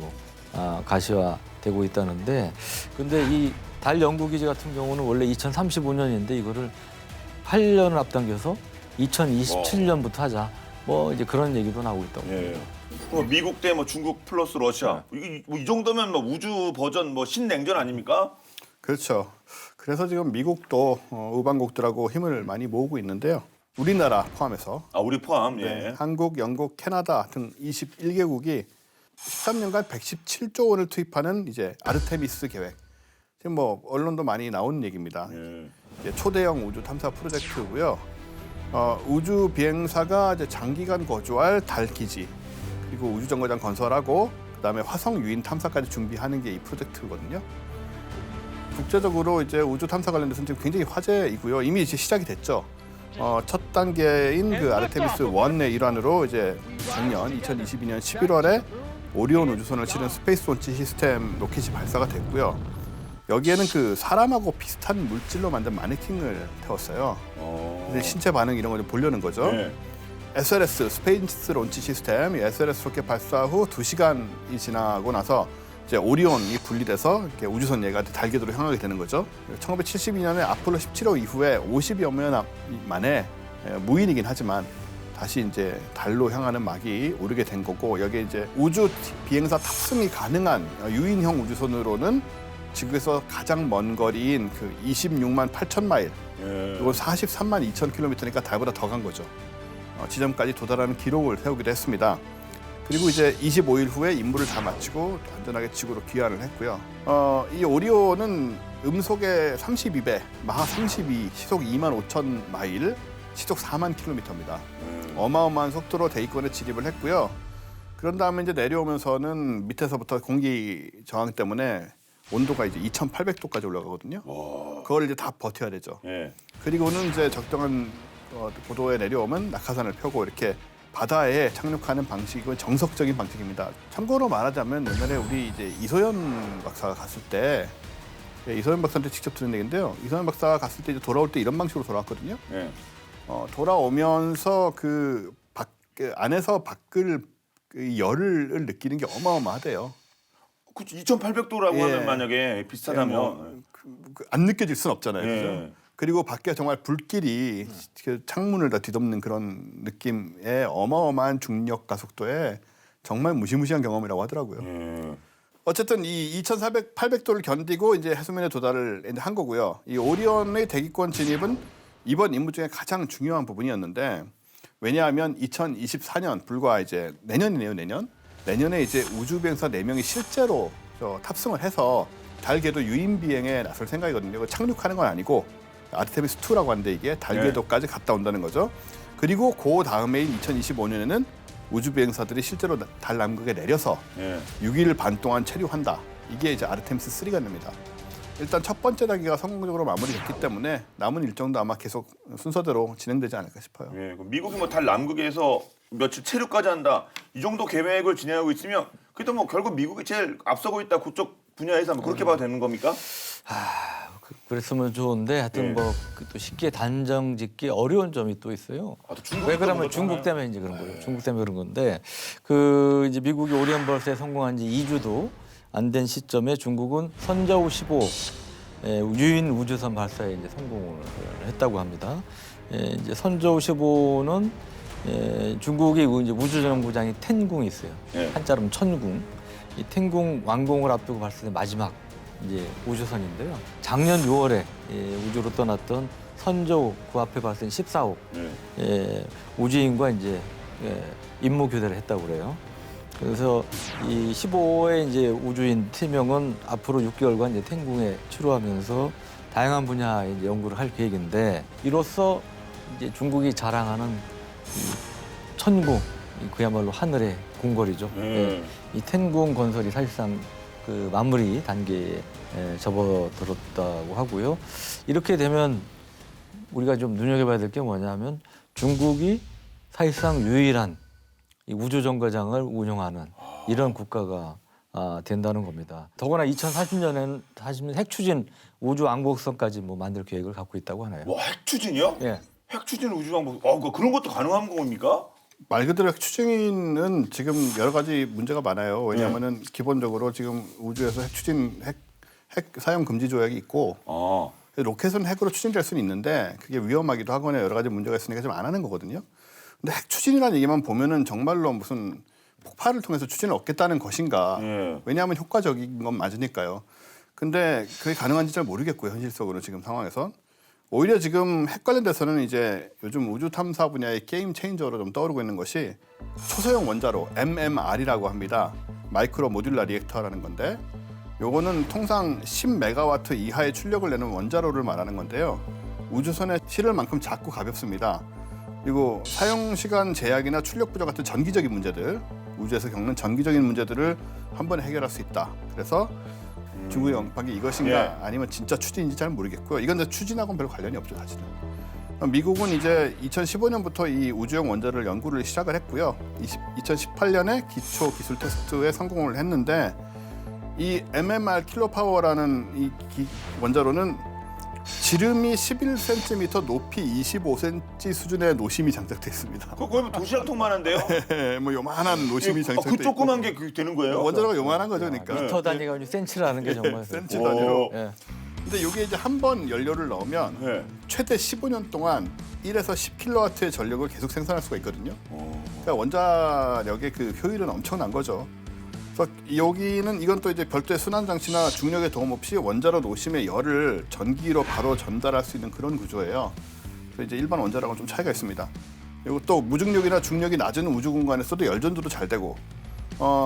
가시화되고 있다는데, 근데 이 달 연구 기지 같은 경우는 원래 2035년인데 이거를 8년을 앞당겨서 2027년부터 하자. 뭐 이제 그런 얘기도 나오고 있다고. 예. 미국 대 뭐 중국 플러스 러시아. 이 정도면 뭐 우주 버전 뭐 신냉전 아닙니까? 그렇죠. 그래서 지금 미국도 우방국들하고 힘을 많이 모으고 있는데요. 우리나라 포함해서 우리 포함. 예. 한국, 영국, 캐나다 등 21개국이 13년간 117조 원을 투입하는 이제 아르테미스 계획. 지금 뭐 언론도 많이 나온 얘기입니다. 이제 초대형 우주 탐사 프로젝트고요. 우주 비행사가 이제 장기간 거주할 달 기지 그리고 우주 정거장 건설하고 그다음에 화성 유인 탐사까지 준비하는 게 이 프로젝트거든요. 국제적으로 이제 우주 탐사 관련돼서는 지금 굉장히 화제이고요. 이미 이제 시작이 됐죠. 첫 단계인 그 아르테미스 1의 일환으로 이제 작년 2022년 11월에 오리온 우주선을 실은 스페이스 론치 시스템 로켓이 발사가 됐고요. 여기에는 그 사람하고 비슷한 물질로 만든 마네킹을 태웠어요. 신체 반응 이런 걸 좀 보려는 거죠. 네. SLS 스페이스 론치 시스템, 이 SLS 로켓 발사 후 2시간이 지나고 나서 이제 오리온이 분리돼서 이렇게 우주선 얘가 달궤도로 향하게 되는 거죠. 1972년에 아폴로 17호 이후에 50여 년 만에 무인이긴 하지만 다시 이제 달로 향하는 막이 오르게 된 거고, 여기에 이제 우주 비행사 탑승이 가능한 유인형 우주선으로는 지구에서 가장 먼 거리인 그 26만 8천 마일, 이건 43만 2천 킬로미터니까 달보다 더 간 거죠. 지점까지 도달하는 기록을 세우기도 했습니다. 그리고 이제 25일 후에 임무를 다 마치고 안전하게 지구로 귀환을 했고요. 이 오리온은 음속의 32배, 마하 32, 시속 2만 5천 마일, 시속 4만 킬로미터입니다. 어마어마한 속도로 대기권에 진입을 했고요. 그런 다음에 이제 내려오면서는 밑에서부터 공기 저항 때문에 온도가 이제 2,800도까지 올라가거든요. 그걸 이제 다 버텨야 되죠. 예. 그리고는 이제 적정한 고도에 내려오면 낙하산을 펴고 이렇게 바다에 착륙하는 방식은 정석적인 방식입니다. 참고로 말하자면 옛날에 우리 이제 이소연 박사가 갔을 때 이소연 박사한테 직접 들은 얘기인데요. 이소연 박사가 갔을 때 이제 돌아올 때 이런 방식으로 돌아왔거든요. 예. 돌아오면서 그 안에서 밖을 그 열을 느끼는 게 어마어마하대요. 그렇죠. 2,800도라고 예. 하면 만약에 비슷하다면 안 느껴질 순 없잖아요. 예. 그죠? 그리고 밖에 정말 불길이 그 창문을 다 뒤덮는 그런 느낌의 어마어마한 중력 가속도에 정말 무시무시한 경험이라고 하더라고요. 어쨌든 이 2,800도를 견디고 이제 해수면에 도달을 이제 한 거고요. 이 오리온의 대기권 진입은 이번 임무 중에 가장 중요한 부분이었는데 왜냐하면 2024년 불과 이제 내년이네요, 내년에 이제 우주 비행사 4명이 실제로 탑승을 해서 달 궤도 유인 비행에 나설 생각이거든요. 착륙하는 건 아니고 아르테미스 2라고 하는데 이게 달 궤도까지 갔다 온다는 거죠. 그리고 그 다음해인 2025년에는 우주 비행사들이 실제로 달 남극에 내려서 6일 반 동안 체류한다. 이게 이제 아르테미스 3가 됩니다. 일단 첫 번째 단계가 성공적으로 마무리됐기 때문에 남은 일정도 아마 계속 순서대로 진행되지 않을까 싶어요. 예. 미국이 뭐 달 남극에서 며칠 체류까지 한다. 이 정도 계획을 진행하고 있으면 그래도 뭐 결국 미국이 제일 앞서고 있다. 그쪽 분야에서 뭐 그렇게 봐도 되는 겁니까? 그랬으면 좋은데 하여튼 예. 뭐 또 쉽게 단정짓기 어려운 점이 또 있어요. 아, 또 중국이 왜 또 그러면 그것도 중국 하나요? 때문에 이제 그런 거예요. 중국 때문에 그런 건데 그 이제 미국이 오리온 벌스에 성공한 지 2주도 안 된 시점에 중국은 선저우 15 유인 우주선 발사에 이제 성공을 했다고 합니다. 이제 선저우 15는 중국의 이제 우주정거장이 텐궁이 있어요. 예. 한자로는 천궁. 이 텐궁 완공을 앞두고 발사된 마지막 이제 우주선인데요. 작년 6월에 우주로 떠났던 선저우 그 앞에 발사된 14호 우주인과 이제 임무 교대를 했다고 그래요. 그래서 이 15호의 이제 우주인 3명은 앞으로 6개월간 이제 텐궁에 출루하면서 다양한 분야의 이제 연구를 할 계획인데 이로써 이제 중국이 자랑하는 이 천궁 그야말로 하늘의 궁궐이죠. 이 텐궁 건설이 사실상 그 마무리 단계에 접어들었다고 하고요. 이렇게 되면 우리가 좀 눈여겨봐야 될 게 뭐냐면 중국이 사실상 유일한 이 우주 정거장을 운영하는 이런 국가가 된다는 겁니다. 더구나 2040년에는 핵추진 우주 왕복선까지 뭐 만들 계획을 갖고 있다고 하네요. 와, 핵추진이요? 예. 핵추진 우주왕복. 그런 것도 가능한 겁니까? 말 그대로 핵추진은 지금 여러 가지 문제가 많아요. 왜냐하면은 기본적으로 지금 우주에서 핵 사용 금지 조약이 있고 로켓은 핵으로 추진될 수는 있는데 그게 위험하기도 하거나 여러 가지 문제가 있으니까 좀 안 하는 거거든요. 근데 핵 추진이라는 얘기만 보면은 정말로 무슨 폭발을 통해서 추진을 얻겠다는 것인가? 왜냐하면 효과적인 건 맞으니까요. 근데 그게 가능한지 잘 모르겠고요. 현실적으로 지금 상황에서. 오히려 지금 핵 관련돼서는 이제 요즘 우주 탐사 분야의 게임 체인저로 좀 떠오르고 있는 것이 초소형 원자로 MMR이라고 합니다. 마이크로 모듈라 리액터라는 건데 요거는 통상 10메가와트 이하의 출력을 내는 원자로를 말하는 건데요. 우주선의 실을 만큼 작고 가볍습니다. 그리고 사용 시간 제약이나 출력 부족 같은 전기적인 문제들, 우주에서 겪는 전기적인 문제들을 한 번에 해결할 수 있다. 그래서 중국의 영박이 이것인가 아니면 진짜 추진인지 잘 모르겠고요. 이건 이제 추진하고는 별 관련이 없죠, 사실은. 미국은 이제 2015년부터 이 우주용 원자로를 연구를 시작을 했고요. 2018년에 기초 기술 테스트에 성공을 했는데 이 MMR 킬로파워라는 이 원자로는 지름이 11cm, 높이 25cm 수준의 노심이 장착돼 있습니다. 거의 뭐 도시락통만한데요? 뭐 요만한 노심이 장착돼 있고. 그 조그만 게 그게 되는 거예요? 원자로가 요만한 거죠, 그러니까. 미터 단위가 아니고 센치라는 게 정말. 센치 단위로. 예. 근데 이게 이제 한 번 연료를 넣으면 최대 15년 동안 1에서 10kW의 전력을 계속 생산할 수가 있거든요. 그러니까 원자력의 그 효율은 엄청난 거죠. 그래서 여기는 이건 또 이제 별도의 순환 장치나 중력의 도움 없이 원자로 노심의 열을 전기로 바로 전달할 수 있는 그런 구조예요. 그래서 이제 일반 원자로하고는 좀 차이가 있습니다. 그리고 또 무중력이나 중력이 낮은 우주 공간에서도 열 전도도 잘 되고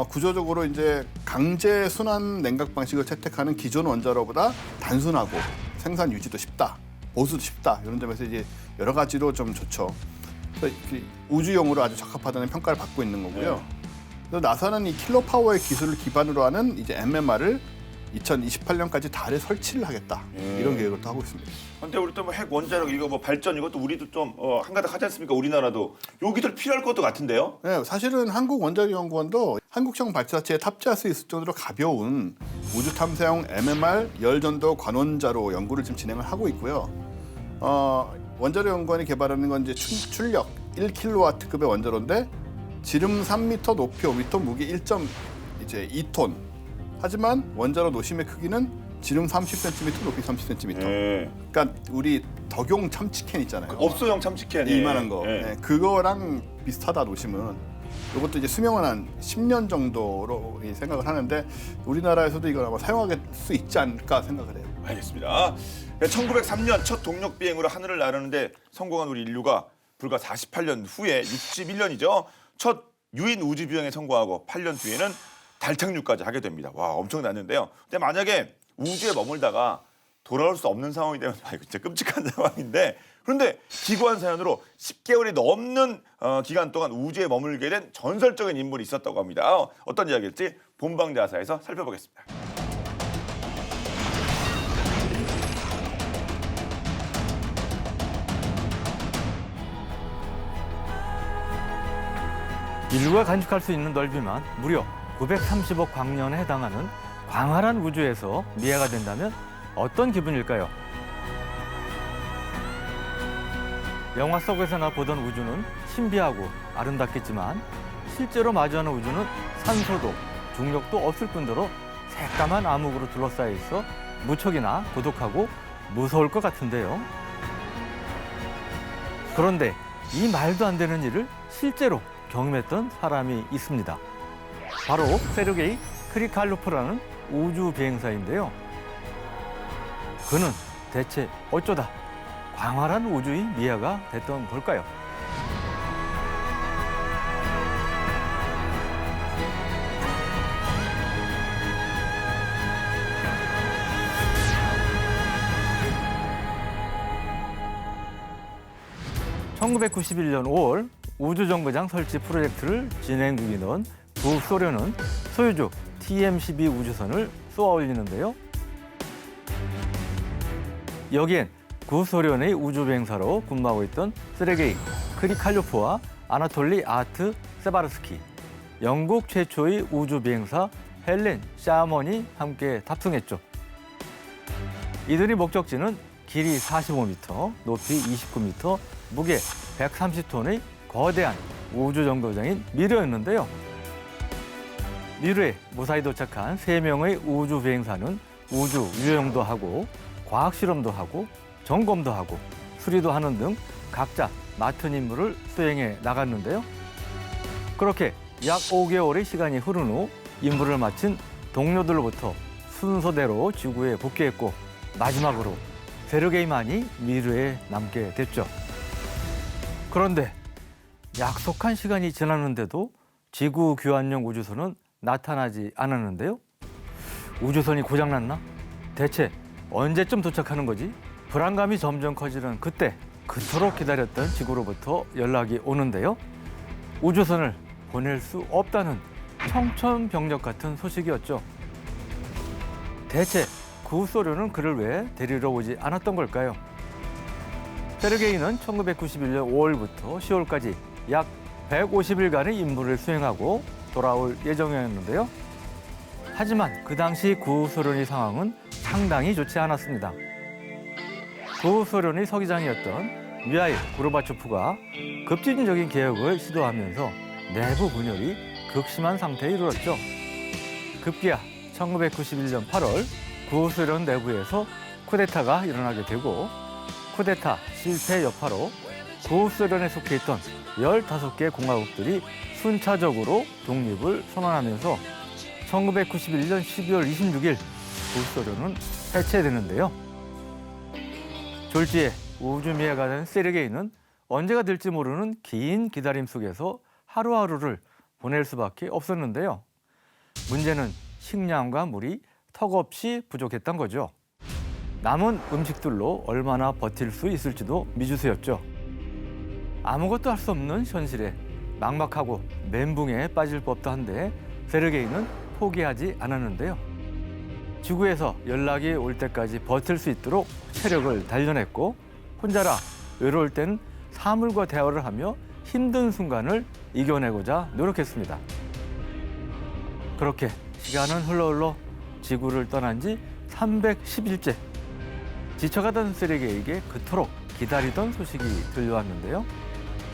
구조적으로 이제 강제 순환 냉각 방식을 채택하는 기존 원자로보다 단순하고 생산 유지도 쉽다, 보수도 쉽다 이런 점에서 이제 여러 가지로 좀 좋죠. 그래서 우주용으로 아주 적합하다는 평가를 받고 있는 거고요. 그래서 나사는 이 킬러 파워의 기술을 기반으로 하는 이제 MMR을 2028년까지 달에 설치를 하겠다 이런 계획을 또 하고 있습니다. 근데 우리 또 뭐 핵 원자력 이거 뭐 발전 이것도 우리도 좀 한가닥 하지 않습니까? 우리나라도 여기들 필요할 것도 같은데요. 네, 사실은 한국원자력연구원도 한국형 발사체에 탑재할 수 있을 정도로 가벼운 우주 탐사용 MMR 열전도 관원자로 연구를 지금 진행을 하고 있고요. 원자력연구원이 개발하는 건 이제 출력 1kW급의 원자로인데 지름 3m, 높이 5m, 무게 1.2톤. 하지만 원자로 노심의 크기는 지름 30cm, 높이 30cm. 그러니까 우리 덕용 참치캔 있잖아요. 업소용 참치캔 이만한 거. 네, 그거랑 비슷하다 노심은. 이것도 이제 수명은 한 10년 정도로 생각을 하는데 우리나라에서도 이걸 아마 사용할 수 있지 않을까 생각을 해요. 알겠습니다. 1903년 첫 동력 비행으로 하늘을 나르는데 성공한 우리 인류가 불과 48년 후에 61년이죠. 첫 유인 우주 비행에 성공하고 8년 뒤에는 달 착륙까지 하게 됩니다. 와, 엄청났는데요. 근데 만약에 우주에 머물다가 돌아올 수 없는 상황이 되면 이거 진짜 끔찍한 상황인데 그런데 기구한 사연으로 10개월이 넘는 기간 동안 우주에 머물게 된 전설적인 인물이 있었다고 합니다. 어떤 이야기일지 본방자사에서 살펴보겠습니다. 인류가 간직할 수 있는 넓이만 무려 930억 광년에 해당하는 광활한 우주에서 미해가 된다면 어떤 기분일까요? 영화 속에서나 보던 우주는 신비하고 아름답겠지만 실제로 마주하는 우주는 산소도 중력도 없을 뿐더러 새까만 암흑으로 둘러싸여 있어 무척이나 고독하고 무서울 것 같은데요. 그런데 이 말도 안 되는 일을 실제로 경험했던 사람이 있습니다. 바로 세르게이 크리칼로프라는 우주 비행사인데요. 그는 대체 어쩌다 광활한 우주의 미아가 됐던 걸까요? (1991년 5월) 우주정거장 설치 프로젝트를 진행 중이던 북소련은 소유주 TM-12 우주선을 쏘아 올리는데요. 여기엔 구소련의 우주비행사로 근무하고 있던 세르게이 크리칼로프와 아나톨리 아트 세바르스키, 영국 최초의 우주비행사 헬렌 샤먼이 함께 탑승했죠. 이들의 목적지는 길이 45m, 높이 29m, 무게 130톤의 거대한 우주정거장인 미르였는데요. 미르에 무사히 도착한 3명의 우주비행사는 우주 유영도 하고 과학실험도 하고 점검도 하고 수리도 하는 등 각자 맡은 임무를 수행해 나갔는데요. 그렇게 약 5개월의 시간이 흐른 후 임무를 마친 동료들로부터 순서대로 지구에 복귀했고 마지막으로 세르게이만이 미르에 남게 됐죠. 그런데 약속한 시간이 지났는데도 지구 귀환용 우주선은 나타나지 않았는데요. 우주선이 고장났나? 대체 언제쯤 도착하는 거지? 불안감이 점점 커지는 그때 그토록 기다렸던 지구로부터 연락이 오는데요. 우주선을 보낼 수 없다는 청천벽력 같은 소식이었죠. 대체 구소련은 그를 왜 데리러 오지 않았던 걸까요? 세르게이는 1991년 5월부터 10월까지 약 150일간의 임무를 수행하고 돌아올 예정이었는데요. 하지만 그 당시 구소련의 상황은 상당히 좋지 않았습니다. 구소련의 서기장이었던 미하일 고르바초프가 급진적인 개혁을 시도하면서 내부 분열이 극심한 상태에 이르렀죠. 급기야 1991년 8월 구소련 내부에서 쿠데타가 일어나게 되고 쿠데타 실패 여파로 구소련에 속해 있던 15개 공화국들이 순차적으로 독립을 선언하면서 1991년 12월 26일 구소련은 해체되는데요. 졸지에 우주미해가 된 세르게이는 언제가 될지 모르는 긴 기다림 속에서 하루하루를 보낼 수밖에 없었는데요. 문제는 식량과 물이 턱없이 부족했던 거죠. 남은 음식들로 얼마나 버틸 수 있을지도 미지수였죠. 아무것도 할 수 없는 현실에 막막하고 멘붕에 빠질 법도 한데 세르게이는 포기하지 않았는데요. 지구에서 연락이 올 때까지 버틸 수 있도록 체력을 단련했고 혼자라 외로울 땐 사물과 대화를 하며 힘든 순간을 이겨내고자 노력했습니다. 그렇게 시간은 흘러 지구를 떠난 지 310일째. 지쳐가던 세르게이에게 그토록 기다리던 소식이 들려왔는데요.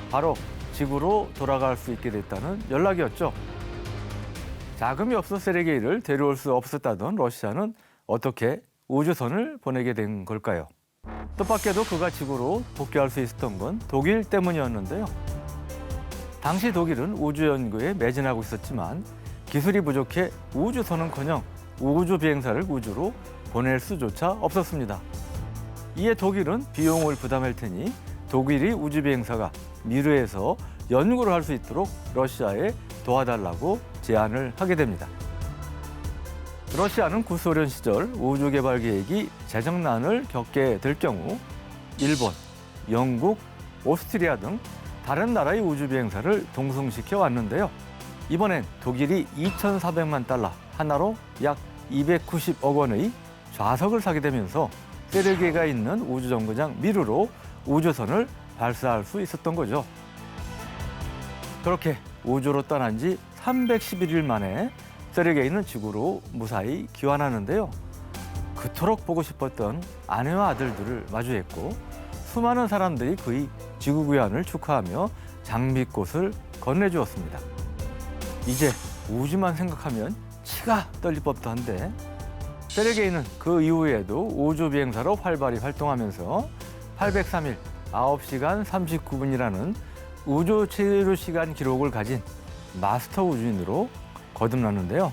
바로 지구로 돌아갈 수 있게 됐다는 연락이었죠. 자금이 없어 세르게이를 데려올 수 없었다던 러시아는 어떻게 우주선을 보내게 된 걸까요? 뜻밖에도 그가 지구로 복귀할 수 있었던 건 독일 때문이었는데요. 당시 독일은 우주 연구에 매진하고 있었지만 기술이 부족해 우주선은커녕 우주 비행사를 우주로 보낼 수조차 없었습니다. 이에 독일은 비용을 부담할 테니 독일이 우주 비행사가 미르에서 연구를 할 수 있도록 러시아에 도와달라고 제안을 하게 됩니다. 러시아는 구소련 시절 우주 개발 계획이 재정난을 겪게 될 경우 일본, 영국, 오스트리아 등 다른 나라의 우주 비행사를 동승시켜 왔는데요. 이번엔 독일이 2,400만 달러, 하나로 약 290억 원의 좌석을 사게 되면서 세르게이가 있는 우주정거장 미르로 우주선을 발사할 수 있었던 거죠. 그렇게 우주로 떠난 지 311일 만에 세르게이는 지구로 무사히 귀환하는데요. 그토록 보고 싶었던 아내와 아들들을 마주했고 수많은 사람들이 그의 지구 귀환을 축하하며 장미꽃을 건네주었습니다. 이제 우주만 생각하면 치가 떨릴 법도 한데 세르게이는 그 이후에도 우주 비행사로 활발히 활동하면서 803일 9시간 39분이라는 우주 체류 시간 기록을 가진 마스터 우주인으로 거듭났는데요.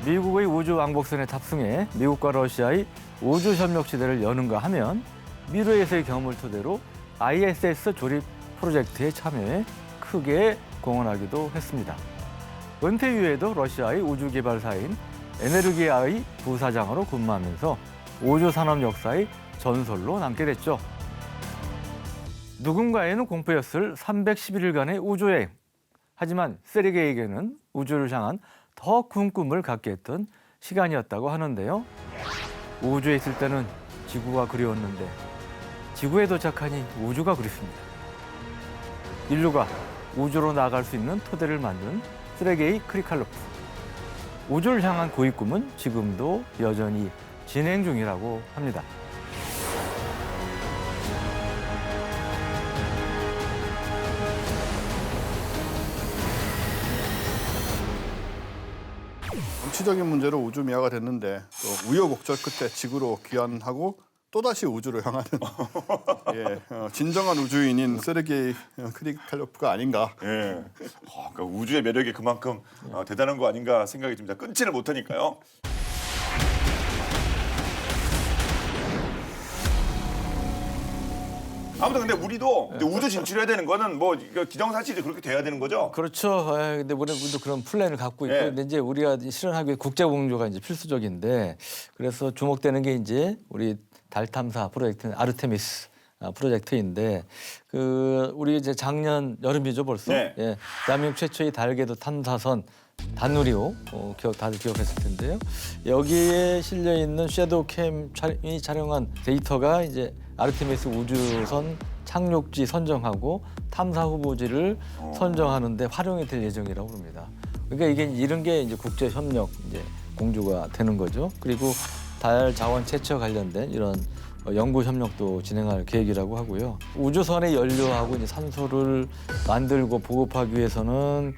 미국의 우주 왕복선에 탑승해 미국과 러시아의 우주 협력 시대를 여는가 하면 미르에서의 경험을 토대로 ISS 조립 프로젝트에 참여해 크게 공헌하기도 했습니다. 은퇴 이후에도 러시아의 우주 개발사인 에네르기아의 부사장으로 근무하면서 우주 산업 역사의 전설로 남게 됐죠. 누군가에는 공포였을 311일간의 우주여행. 하지만 세르게이에게는 우주를 향한 더 큰 꿈을 갖게 했던 시간이었다고 하는데요. 우주에 있을 때는 지구가 그리웠는데 지구에 도착하니 우주가 그립습니다. 인류가 우주로 나아갈 수 있는 토대를 만든 세르게이 크리칼로프. 우주를 향한 그의 꿈은 지금도 여전히 진행 중이라고 합니다. 정치적인 문제로 우주 미화가 됐는데 또 우여곡절 끝에 지구로 귀환하고 또다시 우주로 향하는 진정한 우주인인 세르게이 크리칼로프가 아닌가. 예. 그러니까 우주의 매력이 그만큼 대단한 거 아닌가 생각이 듭니다. 끊지를 못하니까요. 아무튼 근데 우리도 이제 우주 진출해야 되는 거는 뭐 기정사실이 그렇게 돼야 되는 거죠? 그렇죠. 근데 우리도 그런 플랜을 갖고 있고, 예. 근데 이제 우리가 실현하기 위해 국제 공조가 이제 필수적인데, 그래서 주목되는 게 이제 우리 달 탐사 프로젝트 아르테미스 프로젝트인데, 우리 이제 작년 여름이죠 벌써. 네. 예, 대한민국 최초의 달 궤도 탐사선 단누리호 다들 기억했을 텐데요. 여기에 실려 있는 섀도우 캠이 촬영한 데이터가 이제 아르테미스 우주선 착륙지 선정하고 탐사 후보지를 선정하는데 활용이 될 예정이라고 합니다. 그러니까 이런 게 이제 국제 협력 이제 공조가 되는 거죠. 그리고 달 자원 채취와 관련된 이런 연구 협력도 진행할 계획이라고 하고요. 우주선의 연료하고 이제 산소를 만들고 보급하기 위해서는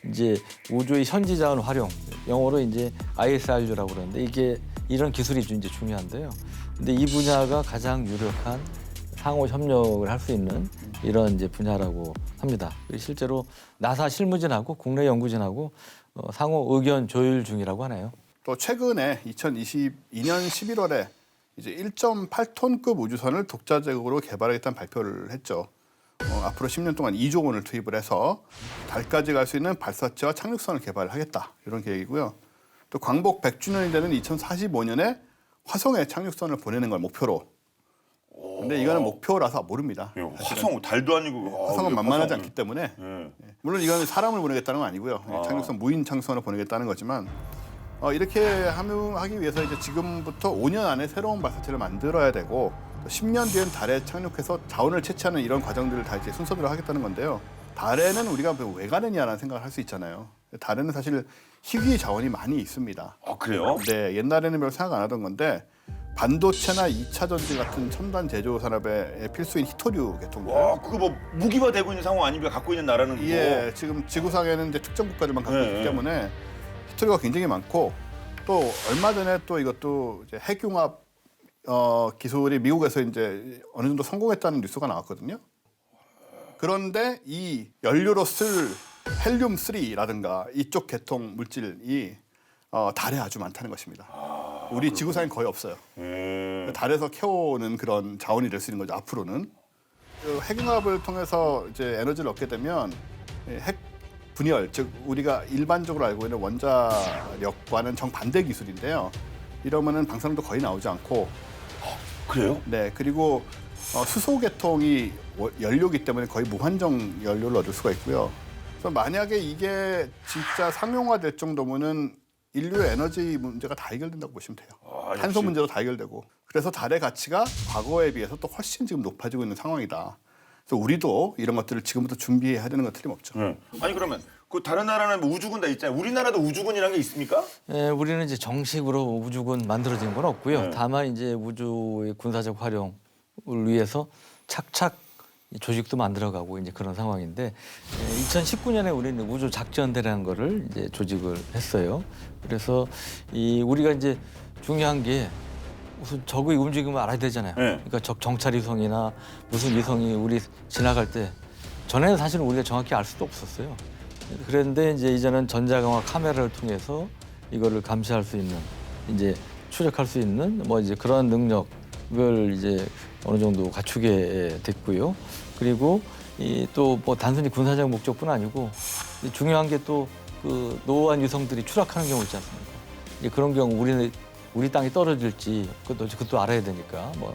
이제 우주의 현지 자원 활용, 영어로 이제 ISRU라고 그러는데 이게 이런 기술이 이제 중요한데요. 근데 이 분야가 가장 유력한 상호 협력을 할 수 있는 이런 이제 분야라고 합니다. 실제로 나사 실무진하고 국내 연구진하고 상호 의견 조율 중이라고 하네요. 또 최근에 2022년 11월에 이제 1.8톤급 우주선을 독자적으로 개발하겠다는 발표를 했죠. 앞으로 10년 동안 2조 원을 투입을 해서 달까지 갈 수 있는 발사체와 착륙선을 개발하겠다 이런 계획이고요. 또 광복 100주년이 되는 2045년에 화성에 착륙선을 보내는 걸 목표로 근데 이거는 목표라서 모릅니다. 화성 달도 아니고 화성은 만만하지 않기 때문에 예. 물론 이거는 사람을 보내겠다는 건 아니고요. 착륙선 무인 착륙선을 보내겠다는 거지만 이렇게 하기 위해서 이제 지금부터 5년 안에 새로운 발사체를 만들어야 되고 10년 뒤엔 달에 착륙해서 자원을 채취하는 이런 과정들을 다 이제 순서대로 하겠다는 건데요. 달에는 우리가 왜 가느냐라는 생각을 할 수 있잖아요. 달에는 사실 희귀 자원이 많이 있습니다. 아 그래요? 네, 옛날에는 별로 생각 안 하던 건데 반도체나 2차 전지 같은 첨단 제조 산업의 필수인 히토류 계통들. 와 그거 뭐 무기화되고 있는 상황 아닙니까? 갖고 있는 나라는 그거. 예, 지금 지구상에는 이제 특정 국가들만 갖고 예, 있기 예. 때문에 히토류가 굉장히 많고 또 얼마 전에 또 이것도 이제 핵융합 기술이 미국에서 이제 어느 정도 성공했다는 뉴스가 나왔거든요. 그런데 이 연료로 쓸 헬륨 3라든가 이쪽 계통 물질이 달에 아주 많다는 것입니다. 우리 지구상엔 거의 없어요. 달에서 캐오는 그런 자원이 될 수 있는 거죠. 앞으로는 그 핵융합을 통해서 이제 에너지를 얻게 되면 핵 분열, 즉 우리가 일반적으로 알고 있는 원자력과는 정반대 기술인데요. 이러면은 방사능도 거의 나오지 않고, 그래요? 네, 그리고 수소 계통이 연료기 때문에 거의 무한정 연료를 얻을 수가 있고요. 그래서 만약에 이게 진짜 상용화될 정도면은 인류의 에너지 문제가 다 해결된다고 보시면 돼요. 탄소 문제도 다 해결되고. 그래서 달의 가치가 과거에 비해서 또 훨씬 지금 높아지고 있는 상황이다. 그래서 우리도 이런 것들을 지금부터 준비해야 되는 건 틀림없죠. 아니 그러면 그 다른 나라는 뭐 우주군 다 있잖아요. 우리나라도 우주군이라는 게 있습니까? 예, 우리는 이제 정식으로 우주군 만들어진 건 없고요. 네. 다만 이제 우주의 군사적 활용을 위해서 착착 조직도 만들어가고 이제 그런 상황인데 2019년에 우리는 우주 작전대라는 거를 이제 조직을 했어요. 그래서 우리가 이제 중요한 게 무슨 적의 움직임을 알아야 되잖아요. 네. 그러니까 적 정찰 위성이나 무슨 위성이 우리 지나갈 때 전에는 사실은 우리가 정확히 알 수도 없었어요. 그런데 이제 이제는 전자광학 카메라를 통해서 이거를 감시할 수 있는 이제 추적할 수 있는 뭐 이제 그런 능력을 이제 어느 정도 갖추게 됐고요. 그리고 또 뭐 단순히 군사적 목적뿐 아니고 중요한 게 또 그 노후한 위성들이 추락하는 경우 있지 않습니까? 이제 그런 경우 우리 땅이 떨어질지 그것도 알아야 되니까 뭐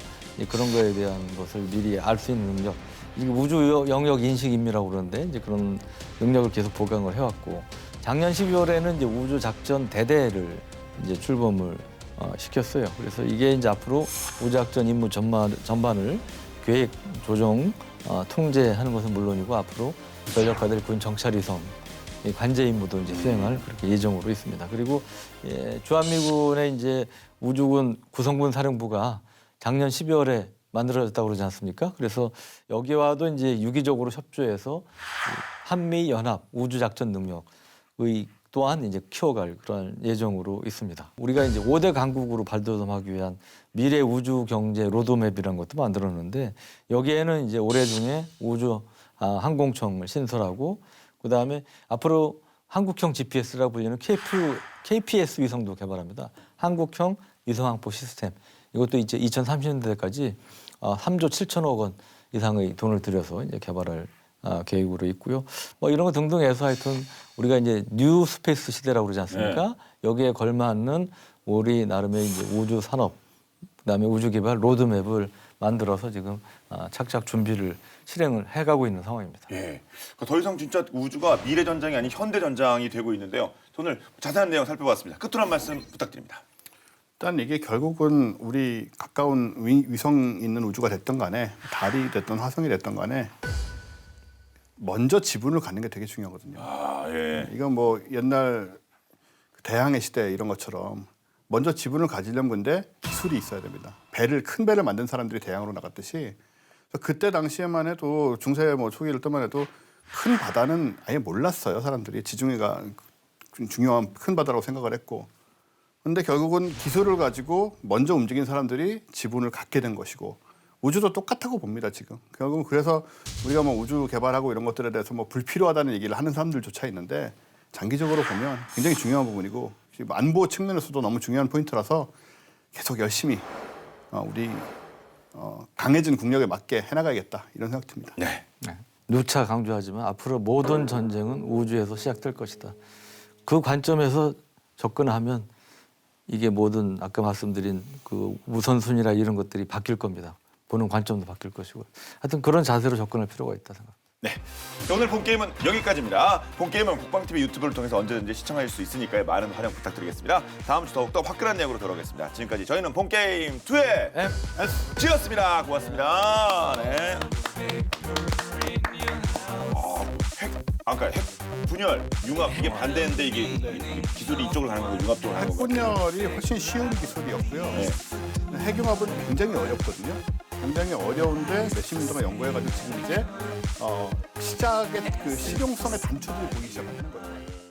그런 거에 대한 것을 미리 알 수 있는 능력. 이게 우주 영역 인식 임무라고 그러는데 이제 그런 능력을 계속 보강을 해왔고 작년 12월에는 이제 우주 작전 대대를 이제 출범을 시켰어요. 그래서 이게 이제 앞으로 우주 작전 임무 전반을 계획, 조정, 통제하는 것은 물론이고 앞으로 전력가들 군 정찰 위성 관제 임무도 이제 수행할 그렇게 예정으로 있습니다. 그리고 주한미군의 이제 우주군 구성군 사령부가 작년 12월에 만들어졌다고 그러지 않습니까? 그래서 여기와도 이제 유기적으로 협조해서 한미 연합 우주 작전 능력의 또한 이제 키워갈 그런 예정으로 있습니다. 우리가 이제 5대 강국으로 발돋움하기 위한 미래 우주 경제 로드맵이라는 것도 만들었는데 여기에는 이제 올해 중에 우주 항공청을 신설하고 그다음에 앞으로 한국형 GPS라고 불리는 KPS 위성도 개발합니다. 한국형 위성항법 시스템. 이것도 이제 2030년대까지 3조 7천억 원 이상의 돈을 들여서 이제 개발할 계획으로 있고요. 뭐 이런 거 등등 해서 하여튼 우리가 이제 뉴 스페이스 시대라고 그러지 않습니까? 네. 여기에 걸맞는 우리 나름의 이제 우주 산업, 그다음에 우주 개발 로드맵을 만들어서 지금 착착 준비를 실행을 해가고 있는 상황입니다. 예. 그러니까 더 이상 진짜 우주가 미래 전장이 아닌 현대 전장이 되고 있는데요. 오늘 자세한 내용 살펴봤습니다. 끝으로 한 말씀 부탁드립니다. 일단 이게 결국은 우리 가까운 위성 있는 우주가 됐던 간에 달이 됐던 화성이 됐던 간에 먼저 지분을 갖는 게 되게 중요하거든요. 예. 이건 뭐 옛날 대항해 시대 이런 것처럼 먼저 지분을 가지려면 근데 기술이 있어야 됩니다. 큰 배를 만든 사람들이 대항으로 나갔듯이 그때 당시에만 해도 중세 뭐 초기를 때만 해도 큰 바다는 아예 몰랐어요. 사람들이 지중해가 중요한 큰 바다라고 생각을 했고 근데 결국은 기술을 가지고 먼저 움직인 사람들이 지분을 갖게 된 것이고 우주도 똑같다고 봅니다 지금. 결국은 그래서 우리가 뭐 우주 개발하고 이런 것들에 대해서 뭐 불필요하다는 얘기를 하는 사람들조차 있는데 장기적으로 보면 굉장히 중요한 부분이고 안보 측면에서도 너무 중요한 포인트라서 계속 열심히 우리 강해진 국력에 맞게 해나가야겠다 이런 생각 듭니다. 네. 누차 강조하지만 앞으로 모든 전쟁은 우주에서 시작될 것이다. 그 관점에서 접근하면 이게 모든 아까 말씀드린 그 우선순위라 이런 것들이 바뀔 겁니다. 보는 관점도 바뀔 것이고 하여튼 그런 자세로 접근할 필요가 있다 생각. 네. 자, 오늘 본 게임은 여기까지입니다. 본 게임은 국방TV 유튜브를 통해서 언제든지 시청하실 수 있으니까요. 많은 활용 부탁드리겠습니다. 다음 주 더욱더 화끈한 내용으로 돌아오겠습니다. 지금까지 저희는 본 게임 2의 MSG였습니다. 고맙습니다. 네. 아까 핵 분열, 융합 이게 반대인데 이게 기술이 이쪽으로 가는 거고 융합 쪽으로 가는 거고. 핵분열이 훨씬 쉬운 기술이었고요. 핵융합은 굉장히 어렵거든요. 굉장히 어려운데 몇십 년 동안 연구해가지고 지금 이제 시작의 그 실용성의 단초들이 보이기 시작하는 거예요.